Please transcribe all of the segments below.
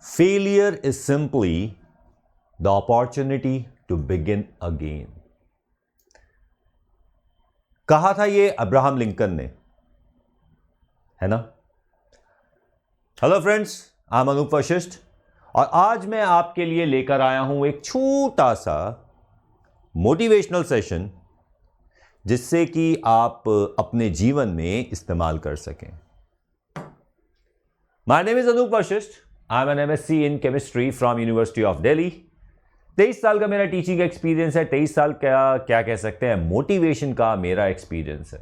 Failure is simply the opportunity to begin again. कहा था ये अब्राहम लिंकन ने, है ना? Hello friends, I am Anup Vashishtha और आज मैं आपके लिए लेकर आया हूं एक छोटा सा मोटिवेशनल सेशन जिससे कि आप अपने जीवन में इस्तेमाल कर सकें. My name is Anup Vashishtha. I am an MSc in chemistry from university of Delhi. 23 साल का मेरा टीचिंग एक्सपीरियंस है. 23 साल का क्या कह सकते हैं, मोटिवेशन का मेरा एक्सपीरियंस है.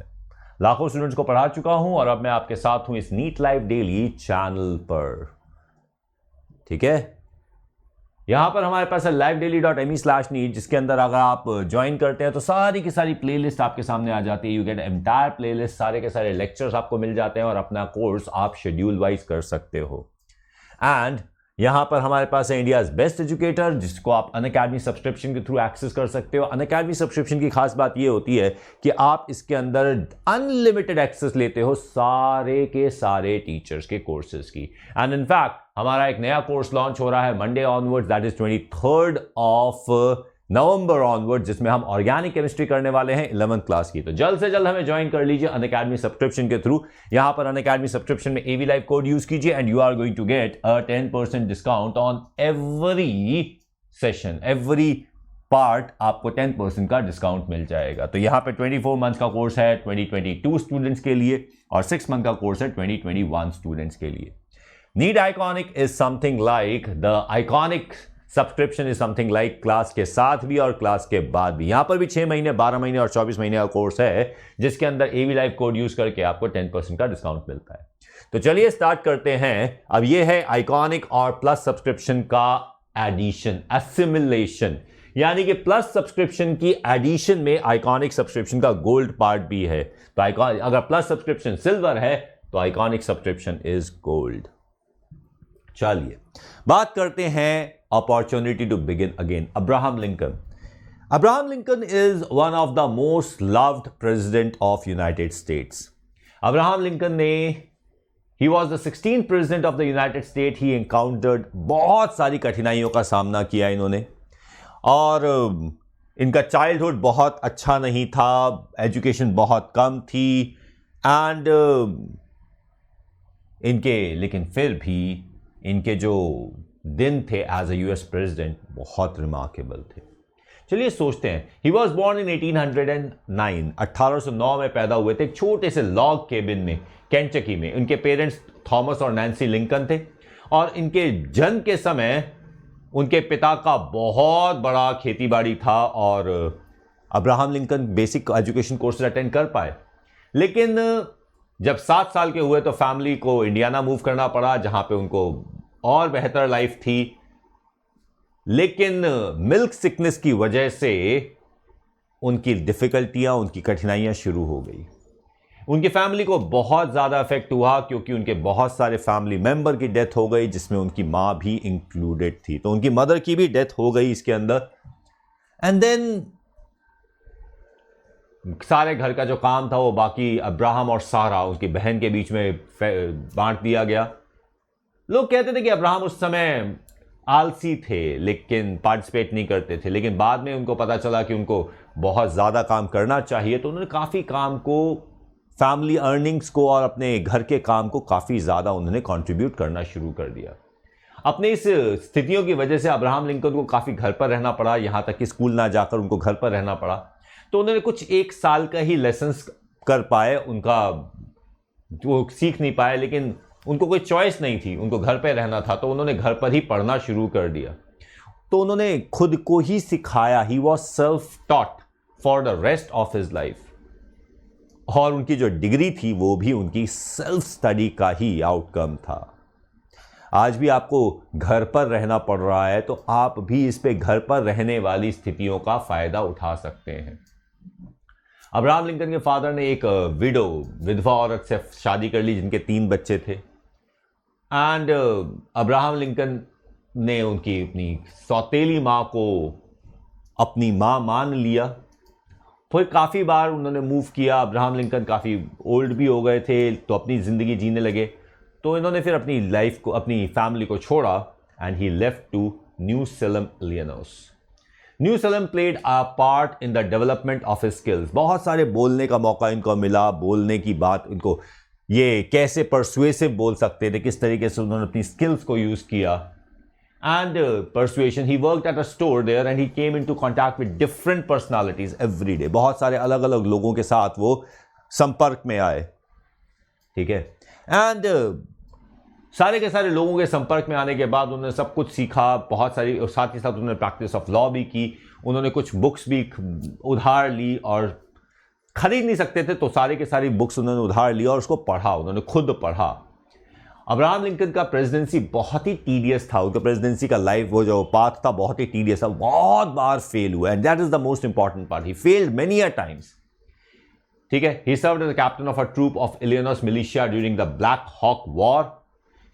लाखों स्टूडेंट्स को पढ़ा चुका हूं और अब मैं आपके साथ हूं इस नीट लाइफ डेली चैनल पर. ठीक है, यहां पर हमारे पास है livedaily.me/neet, जिसके अंदर अगर आप ज्वाइन करते हैं तो सारी की सारी प्लेलिस्ट आपके सामने आ जाती है. यू गेट एंटायर प्लेलिस्ट, सारे के सारे लेक्चर्स आपको मिल जाते हैं और अपना कोर्स आप शेड्यूल वाइज कर सकते हो. एंड यहां पर हमारे पास है इंडियाज बेस्ट एजुकेटर, जिसको आप अनअकैडमी सब्सक्रिप्शन के थ्रू एक्सेस कर सकते हो. अनअकैडमी सब्सक्रिप्शन की खास बात यह होती है कि आप इसके अंदर अनलिमिटेड एक्सेस लेते हो सारे के सारे टीचर्स के कोर्सेज की. एंड इनफैक्ट हमारा एक नया कोर्स लॉन्च हो रहा है Monday onwards, that is 23rd of November onward, जिसमें हम ऑर्गेनिक केमिस्ट्री करने वाले हैं 11th क्लास की. तो जल्द से जल्द हमें ज्वाइन कर लीजिए अनअकैडमी सब्सक्रिप्शन के थ्रू. यहां पर अनअकैडमी सब्सक्रिप्शन में AV Live कोड यूज कीजिए and you are going to get a 10% discount on every session, every part. आपको 10% का डिस्काउंट मिल जाएगा. तो यहां पे 24 मंथ्स का कोर्स है 2022 स्टूडेंट्स के लिए और 6 मंथ का कोर्स है 2021 स्टूडेंट्स के लिए. NEET iconic is something like the iconic subscription is something like class के साथ भी और क्लास के बाद भी. यहां पर भी 6 महीने, 12 महीने और 24 महीने का कोर्स है, जिसके अंदर AV Live कोड यूज करके आपको 10% का डिस्काउंट मिलता है. तो चलिए स्टार्ट करते हैं. अब यह है आइकॉनिक और प्लस सब्सक्रिप्शन का एडिशन, एसिमिलेशन, यानी कि प्लस सब्सक्रिप्शन की एडिशन में आइकॉनिक सब्सक्रिप्शन का गोल्ड पार्ट भी है. तो अगर प्लस सब्सक्रिप्शन सिल्वर है तो आइकॉनिक सब्सक्रिप्शन इज गोल्ड. चलिए बात करते हैं opportunity to begin again. Abraham Lincoln. Abraham Lincoln is one of the most loved president of United States. Abraham Lincoln ने he was the 16th president of the United States. He encountered बहुत सारी कठिनाइयों का सामना किया इन्होंने और इनका चाइल्डहुड बहुत अच्छा नहीं था, एजुकेशन बहुत कम थी एंड इनके लेकिन फिर भी इनके जो दिन थे एज अ US प्रेसिडेंट बहुत रिमार्केबल थे. चलिए सोचते हैं. He was born in 1809. 1809 में पैदा हुए थे एक छोटे से लॉग केबिन में केंटकी में. उनके पेरेंट्स थॉमस और नैन्सी लिंकन थे और इनके जन्म के समय उनके पिता का बहुत बड़ा खेतीबाड़ी था और Abraham Lincoln basic education courses attend कर पाए. लेकिन जब 7 साल के हुए तो फैमिली को इंडियाना मूव करना पड़ा, जहां पे उनको और बेहतर लाइफ थी. लेकिन मिल्क सिकनेस की वजह से उनकी डिफिकल्टियां, उनकी कठिनाइयां शुरू हो गई. उनकी फैमिली को बहुत ज़्यादा इफेक्ट हुआ क्योंकि उनके बहुत सारे फैमिली मेंबर की डेथ हो गई, जिसमें उनकी मां भी इंक्लूडेड थी. तो उनकी मदर की भी डेथ हो गई इसके अंदर. एंड देन सारे घर का जो काम था वो बाकी अब्राहम और सारा, उसकी बहन के बीच में बांट दिया गया. लोग कहते थे कि अब्राहम उस समय आलसी थे लेकिन पार्टिसिपेट नहीं करते थे, लेकिन बाद में उनको पता चला कि उनको बहुत ज़्यादा काम करना चाहिए, तो उन्होंने काफ़ी काम को, फैमिली अर्निंग्स को और अपने घर के काम को काफ़ी ज़्यादा उन्होंने कंट्रीब्यूट करना शुरू कर दिया. अपने इस स्थितियों की वजह से अब्राहम लिंकन को काफ़ी घर पर रहना पड़ा, यहाँ तक कि स्कूल ना जाकर उनको घर पर रहना पड़ा. तो उन्होंने कुछ 1 साल का ही लेसन्स कर पाए, उनका वो सीख नहीं पाए, लेकिन उनको कोई चॉइस नहीं थी, उनको घर पे रहना था, तो उन्होंने घर पर ही पढ़ना शुरू कर दिया. तो उन्होंने खुद को ही सिखाया. He was self taught for the rest of his life. और उनकी जो डिग्री थी वो भी उनकी सेल्फ स्टडी का ही आउटकम था. आज भी आपको घर पर रहना पड़ रहा है तो आप भी इस पे घर पर रहने वाली स्थितियों का फायदा उठा सकते हैं. अब्राहम लिंकन के फादर ने एक विधवा औरत से शादी कर ली जिनके 3 बच्चे थे. एंड अब्राहम लिंकन ने उनकी अपनी सौतेली माँ को अपनी माँ मान लिया. फिर काफ़ी बार उन्होंने मूव किया. अब्राहम लिंकन काफ़ी ओल्ड भी हो गए थे तो अपनी ज़िंदगी जीने लगे. तो इन्होंने फिर अपनी लाइफ को, अपनी फैमिली को छोड़ा and he left to New Salem, Illinois. New Salem played a part in the development of his skills. बहुत सारे बोलने का मौका इनको मिला, बोलने की बात इनको, ये कैसे परसुएसिव बोल सकते थे, किस तरीके से उन्होंने अपनी स्किल्स को यूज किया. And persuasion, he worked at a store there and he came into contact with different personalities every day. बहुत सारे अलग अलग लोगों के साथ वो संपर्क में आए, ठीक है. एंड सारे के सारे लोगों के संपर्क में आने के बाद उन्होंने सब कुछ सीखा, बहुत सारी, और साथ ही साथ उन्होंने प्रैक्टिस ऑफ लॉ भी की. उन्होंने कुछ बुक्स भी उधार ली, और खरीद नहीं सकते थे तो सारे के सारी बुक्स उन्होंने उधार लिया और उसको पढ़ा, उन्होंने खुद पढ़ा. अब्राहम लिंकन का प्रेसिडेंसी बहुत ही टीडियस था. उनका प्रेसिडेंसी का लाइफ, वो जो पाथ था, बहुत ही टीडियस था. बहुत बार फेल हुआ, and that is the most important part. He failed many a times, ठीक है. He served as the captain of a troop of Illinois militia during the Black Hawk war.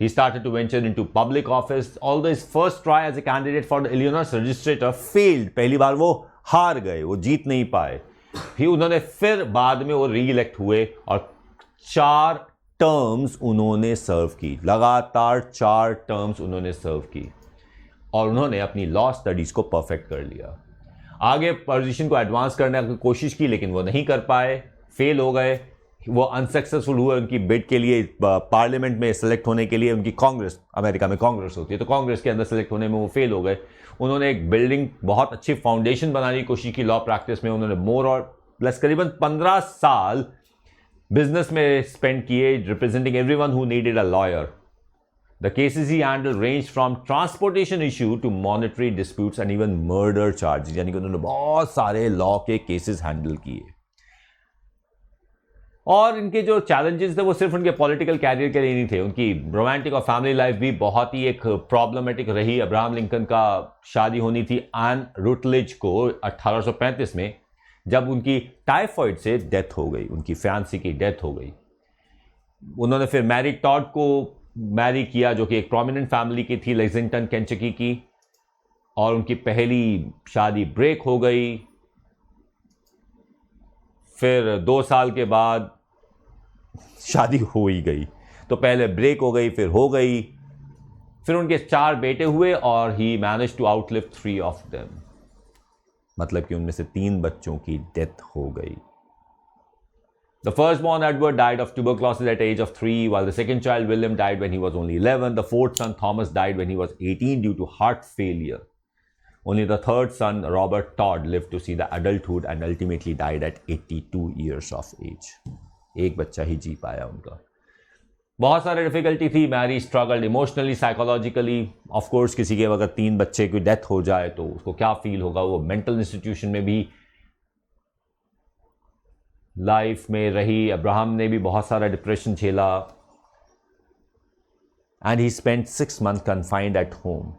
He started to venture into public office. Although his first try as a candidate for the Illinois legislature failed, पहली बार वो हार गए, वो जीत नहीं पाए. उन्होंने फिर बाद में वो री-इलेक्ट हुए और 4 टर्म्स उन्होंने सर्व की, लगातार 4 टर्म्स उन्होंने सर्व की, और उन्होंने अपनी लॉ स्टडीज को परफेक्ट कर लिया. आगे पोजीशन को एडवांस करने की कोशिश की, लेकिन वो नहीं कर पाए, फेल हो गए. वो अनसक्सेसफुल हुए उनकी बिड के लिए, पार्लियामेंट में सेलेक्ट होने के लिए. उनकी कांग्रेस, अमेरिका में कांग्रेस होती है, तो कांग्रेस के अंदर सेलेक्ट होने में वो फेल हो गए. उन्होंने एक बिल्डिंग, बहुत अच्छी फाउंडेशन बनाने की कोशिश की लॉ प्रैक्टिस में. उन्होंने मोर और प्लस करीबन 15 साल बिजनेस में स्पेंड किए, representing everyone who needed a lawyer. The cases he handle range from transportation issue to monetary disputes and even murder charges. यानी कि उन्होंने बहुत सारे लॉ के केसेस हैंडल किए. और इनके जो चैलेंजेस थे वो सिर्फ उनके पॉलिटिकल कैरियर के लिए नहीं थे, उनकी रोमांटिक और फैमिली लाइफ भी बहुत ही एक प्रॉब्लमेटिक रही. अब्राहम लिंकन का शादी होनी थी एन रूटलेज को 1835 में, जब उनकी टाइफॉइड से डेथ हो गई, उनकी फैंसी की डेथ हो गई. उन्होंने फिर मैरी टॉड को मैरी किया, जो कि एक प्रोमिनेंट फैमिली की थी, लेक्सिंगटन केंटकी की, और उनकी पहली शादी ब्रेक हो गई. फिर 2 साल के बाद शादी हो ही गई, तो पहले ब्रेक हो गई, फिर हो गई. फिर उनके 4 बेटे हुए और he manage to outlive 3 of them. मतलब कि उनमें से 3 बच्चों की डेथ हो गई. The firstborn Edward died of tuberculosis at age of 3, while the second child William died when he was only 11. The fourth son Thomas died when he was 18 due to heart failure. Only the third son Robert Todd lived to see the adulthood and ultimately died at 82 years of age. एक बच्चा ही जी पाया उनका. बहुत सारे difficulty थी. Mary struggled emotionally, psychologically. Of course किसी के अगर 3 बच्चे की डेथ हो जाए तो उसको क्या फील होगा. वो मेंटल इंस्टीट्यूशन में भी लाइफ में रही. अब्राहम ने भी बहुत सारा डिप्रेशन झेला. And he spent 6 months confined at home.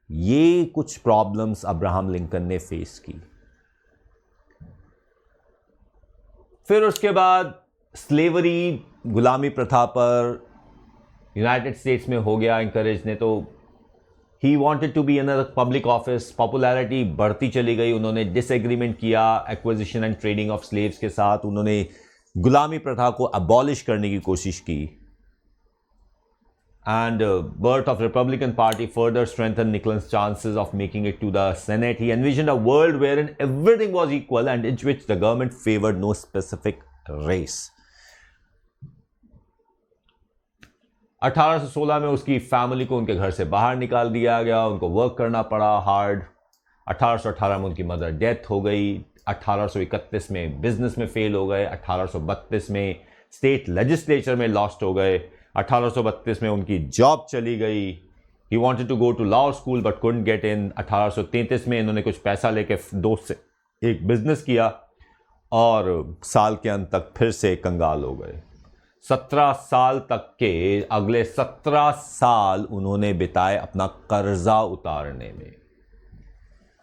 ये कुछ प्रॉब्लम्स अब्राहम लिंकन ने फेस की. फिर उसके बाद स्लेवरी, गुलामी प्रथा पर यूनाइटेड स्टेट्स में हो गया इंकरेज ने, तो he wanted to be in a public office. Popularity बढ़ती चली गई. उन्होंने डिसएग्रीमेंट किया acquisition and trading of slaves के साथ. उन्होंने गुलामी प्रथा को अबॉलिश करने की कोशिश की. And birth of Republican Party further strengthened Lincoln's chances of making it to the Senate. He envisioned a world wherein everything was equal and in which the government favored no specific race. 1816 में उसकी family को उनके घर से बाहर निकाल दिया गया. उनको वर्क करना पड़ा हार्ड. 1818 में उनकी मदर डेथ हो गई. 1831 में बिजनेस में फेल हो गए. 1832 में स्टेट लेजिस्लेचर में लॉस्ट हो गए. 1832 में उनकी जॉब चली गई. He wanted to go to law school but couldn't get in. 1833 में इन्होंने कुछ पैसा लेके दोस्त से एक बिजनेस किया और साल के अंत तक फिर से कंगाल हो गए. 17 साल तक के अगले 17 साल उन्होंने बिताए अपना कर्जा उतारने में.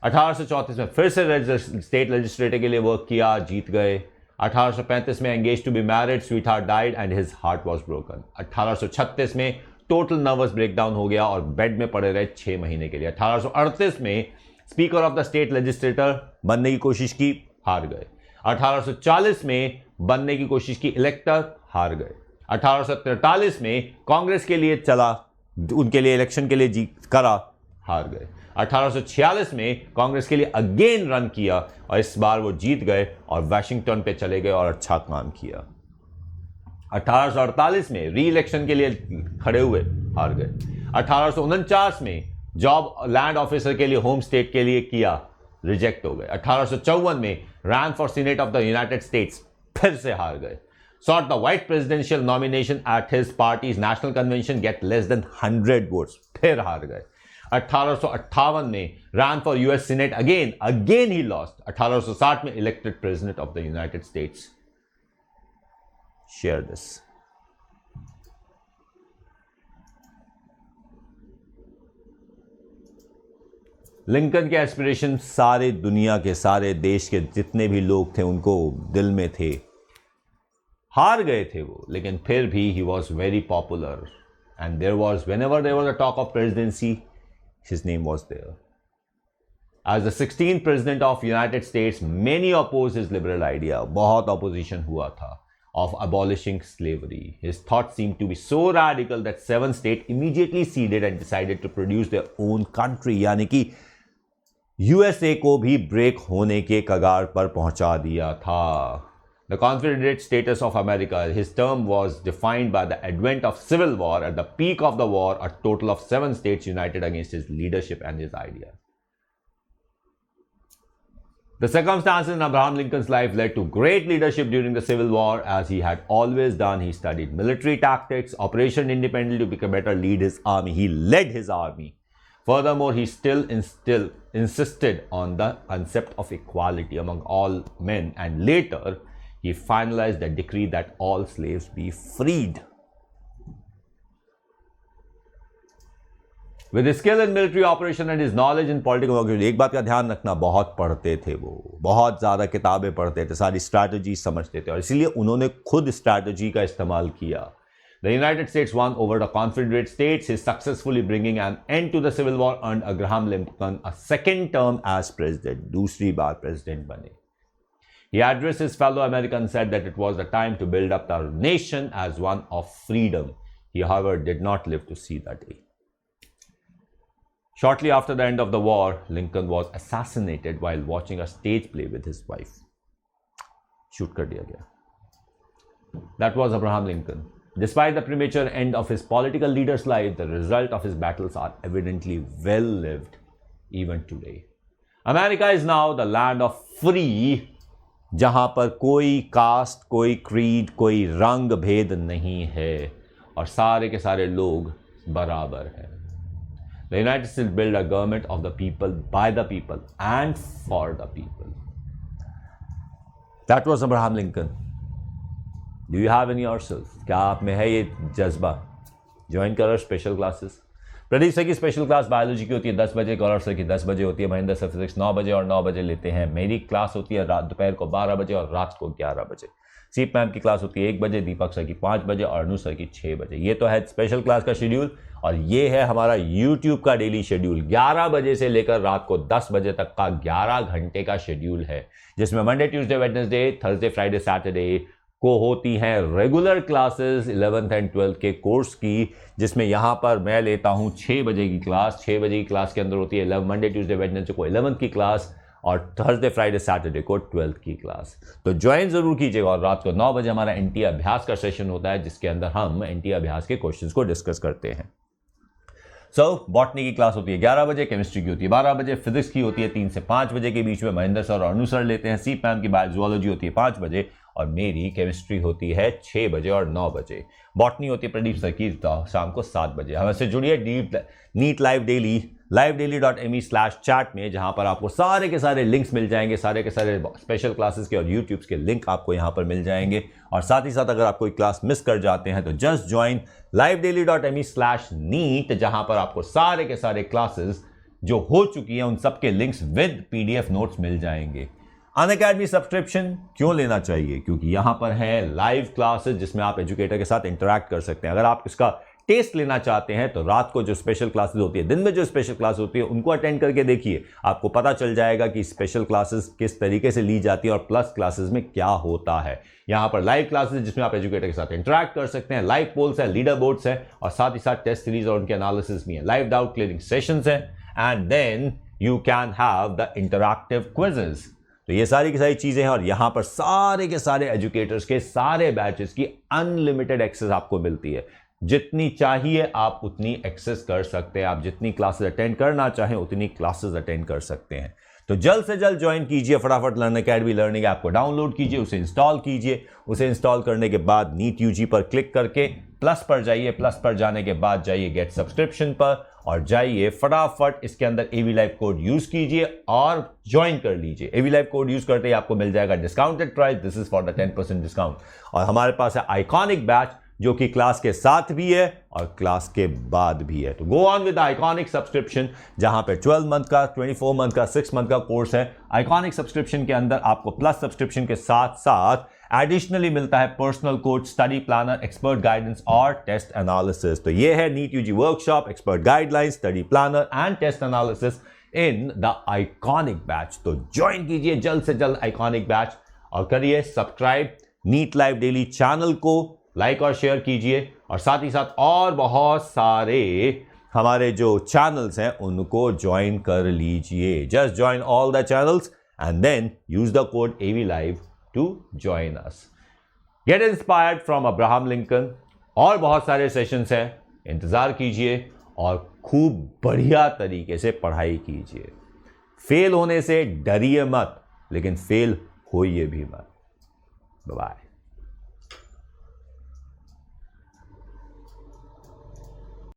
1834 में फिर से स्टेट लेजिस्लेटर के लिए वर्क किया, जीत गए. 1835 में engage to be married, sweetheart died and his heart was broken. 1836 में टोटल नर्वस ब्रेकडाउन हो गया और बेड में पड़े रहे 6 महीने के लिए. 1838 में speaker of the state legislator बनने की कोशिश की, हार गए. 1840 में बनने की कोशिश की, इलेक्टर, हार गए. 1843 में कांग्रेस के लिए चला, उनके लिए इलेक्शन के लिए जीत करा, हार गए। 1846 में कांग्रेस के लिए अगेन रन किया और इस बार वो जीत गए और वाशिंगटन पे चले गए और अच्छा काम किया। 1848 में री इलेक्शन के लिए खड़े हुए, हार गए। 1849 में जॉब लैंड ऑफिसर के लिए होम स्टेट के लिए किया, रिजेक्ट हो गए। 1854 में रैन for senate of the United states, फिर से हार गए। Sought the white presidential nomination at his party's national convention, get less than 100 votes, फिर हार गए। 1858 में ran for US Senate again he lost। 1860 में elected president of the United States। Share this। Lincoln के एस्पिरेशन सारे दुनिया के, सारे देश के जितने भी लोग थे उनको दिल में थे। हार गए थे वो, लेकिन फिर भी he was very popular and there was whenever there was a talk of presidency, his name was there। As the 16th president of United States, many opposed his liberal idea। बहुत opposition हुआ था of abolishing slavery। His thoughts seemed to be so radical that 7 states immediately ceded and decided to produce their own country। यानी कि USA को भी break होने के कगार पर पहुंचा दिया था। The Confederate status of America, his term was defined by the advent of civil war। At the peak of the war, a total of 7 states united against his leadership and his ideas। The circumstances in Abraham Lincoln's life led to great leadership during the Civil War, as he had always done। He studied military tactics, Operation Independence to become better lead his army। He led his army। Furthermore, he still insisted on the concept of equality among all men, and later he finalized the decree that all slaves be freed। With his skill in military operation and his knowledge in political organization, एक बात का ध्यान रखना, बहुत पढ़ते थे वो, बहुत ज़्यादा किताबें पढ़ते थे, सारी स्ट्रैटेजी समझते थे और इसीलिए उन्होंने खुद स्ट्रैटेजी का इस्तेमाल किया। The United States won over the Confederate States। His successfully bringing an end to the Civil War earned Abraham Lincoln a second term as president। दूसरी बार प्रेसिडेंट बने। He addressed his fellow Americans, said that it was the time to build up the nation as one of freedom। He, however, did not live to see that day। Shortly after the end of the war, Lincoln was assassinated while watching a stage play with his wife। Shoot कर दिया गया। That was Abraham Lincoln। Despite the premature end of his political leader's life, the result of his battles are evidently well lived even today। America is now the land of free, जहां पर कोई cast, कोई creed, कोई रंग भेद नहीं है और सारे के सारे लोग बराबर हैं। The United States built a government of the people, by the people and for the people। That was Abraham Lincoln। Do you have in yourself? क्या आप में है ये जज्बा? ज्वाइन करो स्पेशल क्लासेस। प्रदीप सर की स्पेशल क्लास बायोलॉजी की होती है 10 बजे, गौरव सर की 10 बजे होती है, महेंद्र सर फिजिक्स 9 बजे और 9 बजे लेते हैं। मेरी क्लास होती है रात दोपहर को 12 बजे और रात को 11 बजे। सीप मैम की क्लास होती है 1 बजे, दीपक सर की 5 बजे और अनु सर की 6 बजे। ये तो है स्पेशल क्लास का शेड्यूल और ये है हमारा यूट्यूब का डेली शेड्यूल। 11 बजे से लेकर रात को 10 बजे तक का 11 घंटे का शेड्यूल है, जिसमें Monday, Tuesday, Wednesday, Thursday, Friday, Saturday को होती हैं regular classes 11th and 12th के कोर्स की, जिसमें यहाँ पर मैं लेता हूँ 6 बजे की क्लास। 6 बजे की क्लास के अंदर होती है मंडे, ट्यूसडे, वेडनेसडे को 11th की क्लास और थर्सडे, फ्राइडे, सैटरडे को 12th की क्लास। तो ज्वाइन जरूर कीजिएगा। और रात को 9 बजे हमारा एनटी अभ्यास का सेशन होता है, जिसके अंदर हम एनटी अभ्यास के क्वेश्चंस को डिस्कस करते हैं। बॉटनी की क्लास होती है 11 बजे, केमिस्ट्री की होती है 12 बजे, फिजिक्स की होती है 3 से 5 बजे के बीच में, महेंद्र सर और अनु सर लेते हैं। सीप मैम की बायोलॉजी होती है 5 बजे और मेरी केमिस्ट्री होती है 6 बजे और 9 बजे। बॉटनी होती है प्रदीप सर की शाम को 7 बजे। हमसे जुड़िए नीट लाइव डेली livedaily.me/chat में, जहां पर आपको सारे के सारे लिंक्स मिल जाएंगे, सारे के सारे स्पेशल क्लासेस के और यूट्यूब के लिंक आपको यहां पर मिल जाएंगे। और साथ ही साथ अगर आप कोई क्लास मिस कर जाते हैं तो जस्ट ज्वाइन livedaily.me/neet, जहां पर आपको सारे के सारे क्लासेस जो हो चुकी हैं उन सबके लिंक्स विद PDF नोट्स मिल जाएंगे। अनअकैडमी सब्सक्रिप्शन क्यों लेना चाहिए? क्योंकि यहां पर है लाइव क्लासेस जिसमें आप एजुकेटर के साथ इंटरैक्ट कर सकते हैं। अगर आप इसका टेस्ट लेना चाहते हैं तो रात को जो स्पेशल क्लासेस होती है, दिन में जो स्पेशल क्लास होती है, उनको अटेंड करके देखिए, आपको पता चल जाएगा कि स्पेशल क्लासेस किस तरीके से ली जाती है और प्लस क्लासेस में क्या होता है। यहाँ पर लाइव क्लासेस जिसमें आप एजुकेटर के साथ इंटरेक्ट कर सकते हैं, लाइव पोल्स है, लीडर बोर्ड्स है और साथ ही साथ टेस्ट सीरीज और उनके एनालिसिस भी है, लाइव डाउट क्लियरिंग सेशंस है and then you can have the interactive quizzes. तो ये सारी की सारी चीजें हैं और यहां पर सारे के सारे एजुकेटर्स के सारे बैचेस की अनलिमिटेड एक्सेस आपको मिलती है। जितनी चाहिए आप उतनी एक्सेस कर सकते हैं, आप जितनी क्लासेस अटेंड करना चाहें उतनी क्लासेस अटेंड कर सकते हैं। तो जल्द से जल्द ज्वाइन कीजिए फटाफट लर्न अकेडमी लर्निंग ऐप को डाउनलोड कीजिए, उसे इंस्टॉल कीजिए। उसे इंस्टॉल करने के बाद नीट यूजी पर क्लिक करके प्लस पर जाइए, प्लस पर जाने के बाद जाइए गेट सब्सक्रिप्शन पर और जाइए फटाफट इसके अंदर एवी लाइव कोड यूज कीजिए और ज्वाइन कर लीजिए। एवी लाइव कोड यूज करते ही आपको मिल जाएगा discounted price, this is for the 10% discount. और हमारे पास है आइकॉनिक बैच जो कि क्लास के साथ भी है और क्लास के बाद भी है। तो go on with iconic subscription जहां पे 12 मंथ का, 24 मंथ का, 6 मंथ का कोर्स है। आइकॉनिक सब्सक्रिप्शन के अंदर आपको प्लस सब्सक्रिप्शन के साथ साथ एडिशनली मिलता है personal coach, study planner, expert guidance और टेस्ट एनालिसिस। तो ये है NEET UG workshop, expert guidelines, study planner and test analysis in the iconic batch. तो ज्वाइन कीजिए जल्द से जल्द आइकॉनिक बैच और करिए subscribe NEET live daily channel को, लाइक और शेयर कीजिए और साथ ही साथ और बहुत सारे हमारे जो चैनल्स हैं उनको ज्वाइन कर लीजिए। Just join all the channels and then use the code AVLive to join us. Get inspired from Abraham Lincoln और बहुत सारे सेशंस हैं, इंतजार कीजिए और खूब बढ़िया तरीके से पढ़ाई कीजिए। फेल होने से डरिए मत, लेकिन फेल होइए भी मत। Bye bye.